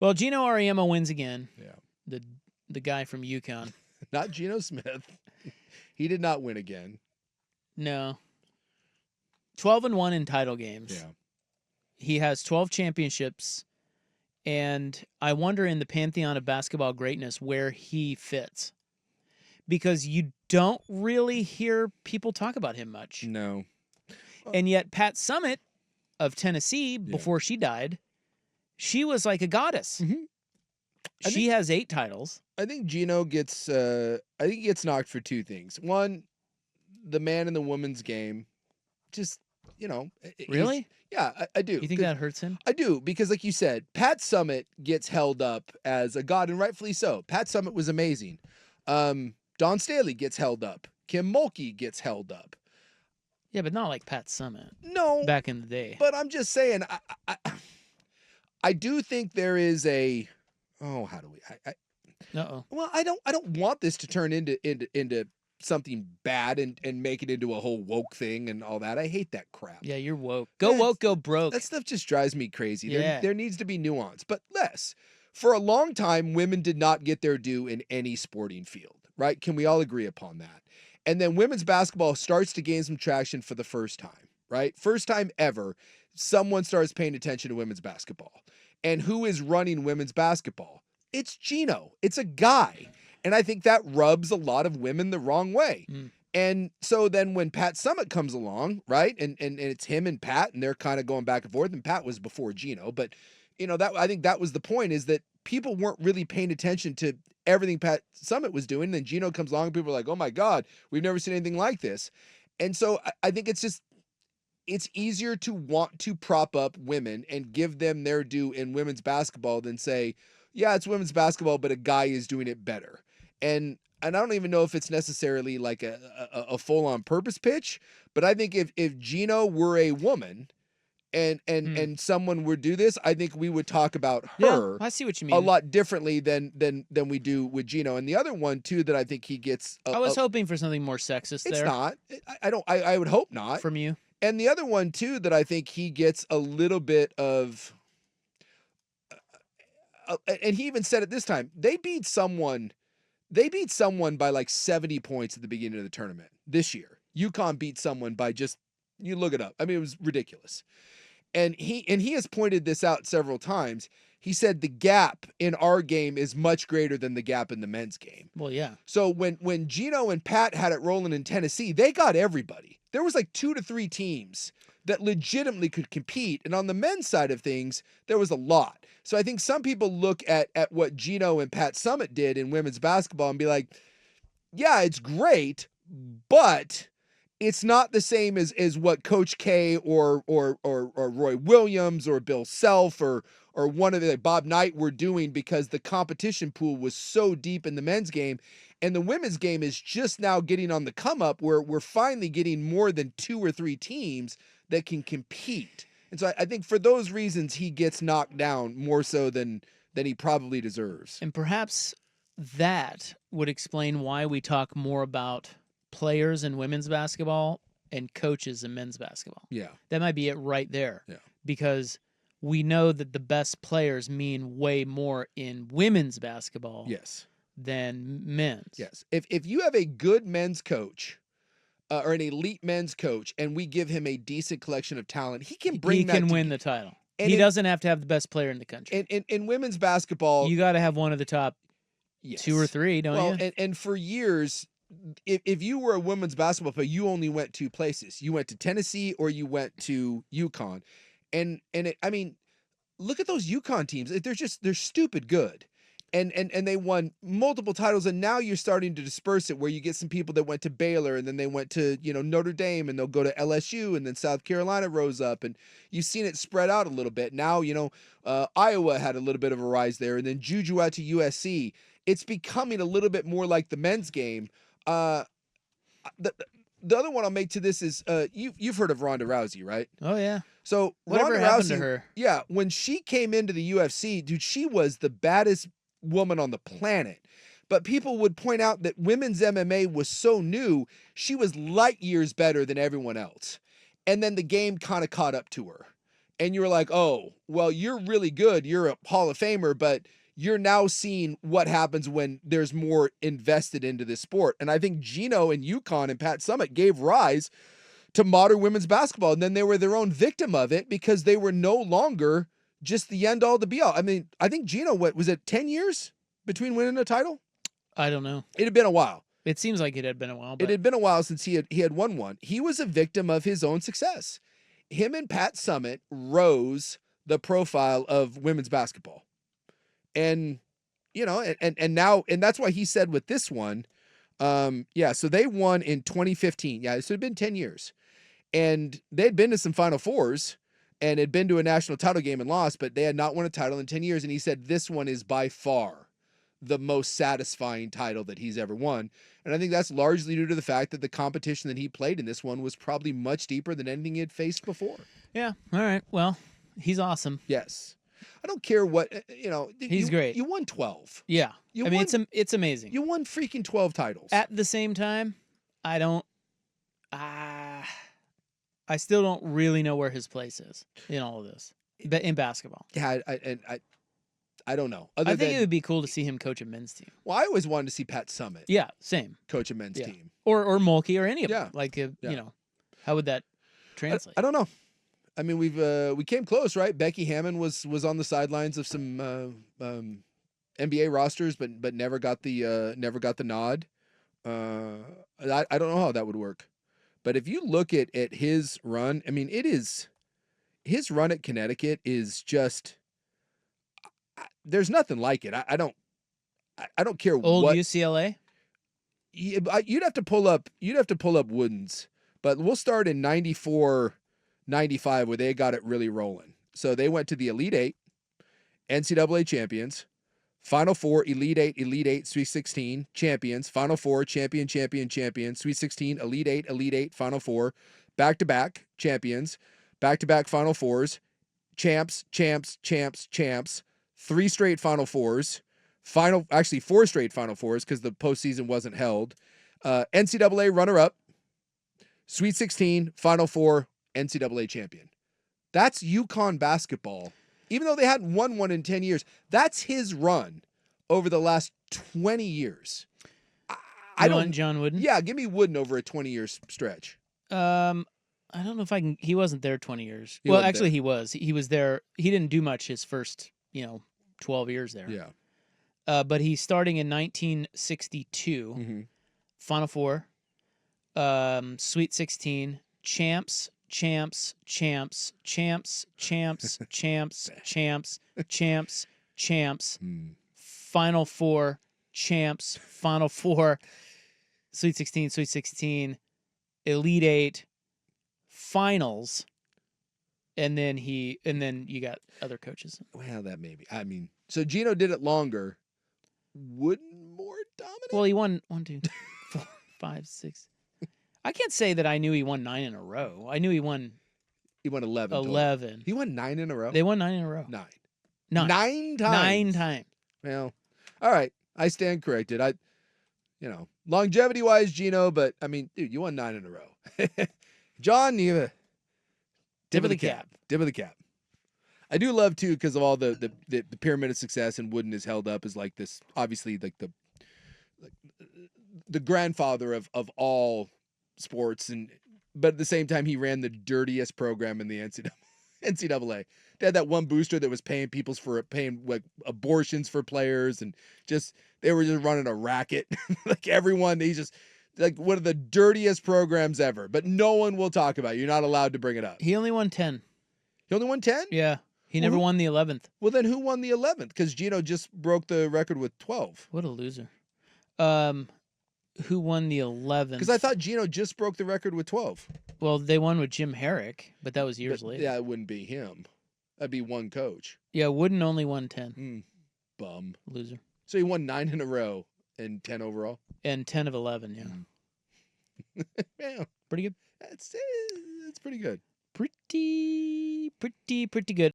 Well, Geno Auriemma wins again. Yeah. The guy from UConn. Not Geno Smith. He did not win again. No. 12-1 in title games. Yeah. He has 12 championships, and I wonder in the pantheon of basketball greatness where he fits. Because you don't really hear people talk about him much. No. And yet Pat Summitt of Tennessee, before she died, she was like a goddess. Mm-hmm. She has 8 titles. I think Geno gets he gets knocked for 2 things. One, the man in the women's game, just, you know. Really? Yeah, I do. You think that hurts him? I do, because like you said, Pat Summitt gets held up as a god, and rightfully so. Pat Summitt was amazing. Dawn Staley gets held up. Kim Mulkey gets held up. Yeah, but not like Pat Summitt. No. Back in the day. But I'm just saying, I do think there is a, how do we, Uh-oh. well, I don't want this to turn into something bad and make it into a whole woke thing and all that. I hate that crap. Yeah, you're woke. Go woke, go broke. That stuff just drives me crazy. Yeah. There needs to be nuance. But for a long time, women did not get their due in any sporting field, right? Can we all agree upon that? And then women's basketball starts to gain some traction for the first time, right? First time ever, someone starts paying attention to women's basketball. And who is running women's basketball? It's Geno. It's a guy. And I think that rubs a lot of women the wrong way. And so then when Pat Summitt comes along, right, and it's him and Pat, and they're kind of going back and forth, and Pat was before Geno, but, you know, that I think that was the point, is that people weren't really paying attention to everything Pat Summitt was doing. And then Geno comes along, and people are like, oh my God, we've never seen anything like this. And so I think it's easier to want to prop up women and give them their due in women's basketball than say, yeah, it's women's basketball, but a guy is doing it better. And I don't even know if it's necessarily like a full-on purpose pitch, but I think if Geno were a woman and someone would do this, I think we would talk about her. I see what you mean. A lot differently than we do with Geno. And the other one too that I think he gets. I was hoping for something more sexist there. It's not. I would hope not. From you. And the other one too that I think he gets a little bit of. And he even said it this time. They beat someone by like 70 points at the beginning of the tournament this year. UConn beat someone by just, you look it up. I mean, it was ridiculous. And he has pointed this out several times. He said the gap in our game is much greater than the gap in the men's game. Well, yeah. So when Geno and Pat had it rolling in Tennessee, they got everybody. There was like 2 to 3 teams that legitimately could compete. And on the men's side of things, there was a lot. So I think some people look at what Geno and Pat Summitt did in women's basketball and be like, yeah, it's great, but it's not the same as what Coach K or Roy Williams or Bill Self or one of the Bob Knight were doing, because the competition pool was so deep in the men's game. And the women's game is just now getting on the come up, where we're finally getting more than 2 or 3 teams that can compete. And so I think for those reasons, he gets knocked down more so than he probably deserves. And perhaps that would explain why we talk more about players in women's basketball and coaches in men's basketball. Yeah. That might be it right there. Yeah. Because we know that the best players mean way more in women's basketball. Yes. Than men's. Yes. If you have a good men's coach or an elite men's coach, and we give him a decent collection of talent, he can bring that. He can win the title. He doesn't have to have the best player in the country. In women's basketball, you got to have one of the top 2 or 3, don't you? And for years, if you were a women's basketball player, you only went 2 places. You went to Tennessee or you went to UConn. And I mean, look at those UConn teams. They're stupid good. And they won multiple titles, and now you're starting to disperse it, where you get some people that went to Baylor, and then they went to, Notre Dame, and they'll go to LSU, and then South Carolina rose up, and you've seen it spread out a little bit. Now, Iowa had a little bit of a rise there, and then Juju out to USC. It's becoming a little bit more like the men's game. The other one I'll make to this is you've heard of Ronda Rousey, right? Oh yeah. So whatever Ronda happened Rousey, to her? Yeah, when she came into the UFC, dude, she was the baddest woman on the planet. But people would point out that women's MMA was so new, she was light years better than everyone else. And then the game kind of caught up to her. and you were like, oh, well, you're really good. You're a Hall of Famer, but you're now seeing what happens when there's more invested into this sport. And I think Geno and UConn and Pat Summitt gave rise to modern women's basketball. And then they were their own victim of it because they were no longer just the end all to be all. I mean, I think Geno, what was it, 10 years between winning a title? I don't know. It had been a while. It seems like it had been a while. But It had been a while since he had won one. He was a victim of his own success. Him and Pat Summitt rose the profile of women's basketball. And, you know, and now, and that's why he said with this one, so they won in 2015. Yeah, so it had been 10 years. And they'd been to some Final Fours and had been to a national title game and lost, but they had not won a title in 10 years. And he said this one is by far the most satisfying title that he's ever won. And I think that's largely due to the fact that the competition that he played in this one was probably much deeper than anything he had faced before. Yeah. All right. Well, he's awesome. Yes. I don't care what, He's great. You won 12. Yeah. It's amazing. You won freaking 12 titles. At the same time, I still don't really know where his place is in all of this, in basketball. Yeah, I don't know. I think it would be cool to see him coach a men's team. Well, I always wanted to see Pat Summitt. Yeah, same. Coach a men's team. Or Mulkey or any of them. Like, you know, how would that translate? I don't know. I mean, we came close, right? Becky Hammon was on the sidelines of some NBA rosters, but never got the nod. I don't know how that would work. But if you look at his run, I mean, his run at Connecticut is just, there's nothing like it. I don't care Old what UCLA. You'd have to pull up Wooden's, but we'll start in 94, 95 where they got it really rolling. So they went to the Elite Eight, NCAA champions, Final Four, Elite Eight, Sweet 16 champions, Final Four, champion, Sweet 16, Elite Eight, Final Four, back-to-back champions, back-to-back Final Fours, champs, 3 straight Final Fours, 4 straight Final Fours because the postseason wasn't held, NCAA runner-up, Sweet 16, Final Four, NCAA champion. That's UConn basketball. Even though they hadn't won one in 10 years, that's his run over the last 20 years. I don't want John Wooden? Yeah, give me Wooden over a 20-year stretch. I don't know if I can. He wasn't there 20 years. He well, wasn't actually, there. he was. He was there. He didn't do much his first, 12 years there. Yeah. But he's starting in 1962. Mm-hmm. Final Four, Sweet 16, champs, Final Four, champs, Final Four, Sweet 16, Elite Eight, finals, and then you got other coaches. Well, that may be. I mean, so Geno did it longer. Wooden more dominant? Well, he won 1, 2, 3, 4, 5, 6. I can't say that I knew he won 9 in a row. I knew he won 11. 11. He won 9 in a row? They won 9 in a row. 9. 9. 9 times? 9 times. Well, all right. I stand corrected. Longevity-wise, Geno, but, I mean, dude, you won 9 in a row. John, you Tip of the cap. Tip of the cap. I do love, too, because of all the pyramid of success, and Wooden is held up as, like, this, obviously, like, the grandfather of all sports, but at the same time, he ran the dirtiest program in the NCAA. They had that one booster that was paying like abortions for players, and they were just running a racket. Like everyone, he's just like one of the dirtiest programs ever. But no one will talk about it. You're not allowed to bring it up. He only won 10. He only won 10? Yeah. He never won the 11th. Well, then who won the 11th? Because Geno just broke the record with 12. What a loser. Who won the 11th? Because I thought Geno just broke the record with 12. Well, they won with Jim Herrick, but that was years later. Yeah, it wouldn't be him. That'd be one coach. Yeah, Wooden only won 10. Bum. Loser. So he won 9 in a row and 10 overall? And 10 of 11, yeah. Yeah. Pretty good. That's pretty good. Pretty good.